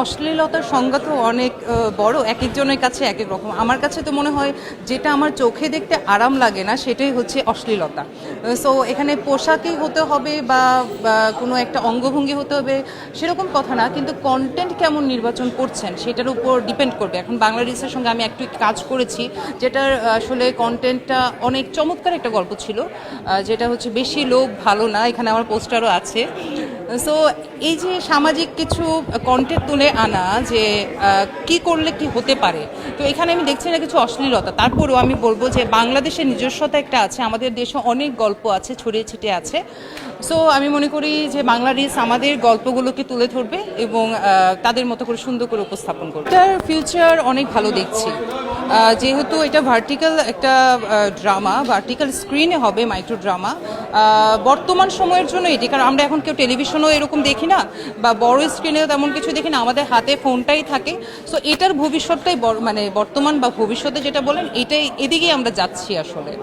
অশ্লীলতার সংজ্ঞা তো অনেক বড়, এক একজনের কাছে এক এক রকম। আমার কাছে তো মনে হয় যেটা আমার চোখে দেখতে আরাম লাগে না সেটাই হচ্ছে অশ্লীলতা। সো এখানে পোশাকই হতে হবে বা বা কোনো একটা অঙ্গভঙ্গি হতে হবে সেরকম কথা না, কিন্তু কন্টেন্ট কেমন নির্বাচন করছেন সেটার উপর ডিপেন্ড করবে। এখন বাংলাদেশের সঙ্গে আমি একটু কাজ করেছি যেটার আসলে কন্টেন্টটা অনেক চমৎকার একটা গল্প ছিল, যেটা হচ্ছে বেশি লোভ ভালো না, এখানে আমার পোস্টারও আছে। সো এই যে সামাজিক কিছু কন্টেন্ট তুলে আনা যে কি করলে কি হতে পারে, তো এখানে আমি দেখছি না কিছু অশ্লীলতা। তারপরেও আমি বলবো যে বাংলাদেশের নিজস্বতা একটা আছে, আমাদের দেশে অনেক গল্প আছে, ছড়িয়ে ছিটিয়ে আছে। সো আমি মনে করি যে বাংলাদেশ আমাদের গল্পগুলোকে তুলে ধরবে এবং তাদের মতো করে সুন্দর করে উপস্থাপন করবে। এটার ফিউচার অনেক ভালো দেখছি, যেহেতু এটা ভার্টিক্যাল একটা ড্রামা, ভার্টিক্যাল স্ক্রিনে হবে, মাইক্রো ড্রামা। বর্তমান সময়ের জন্য এটি, কারণ আমরা এখন কেউ টেলিভিশনও এরকম দেখি না বা বড় স্ক্রিনেও তেমন কিছু দেখি না, আমাদের হাতে ফোনটাই থাকে। সো এটার ভবিষ্যৎটাই মানে বর্তমান বা ভবিষ্যতে যেটা বলেন এটাই, এদিকেই আমরা যাচ্ছি আসলে।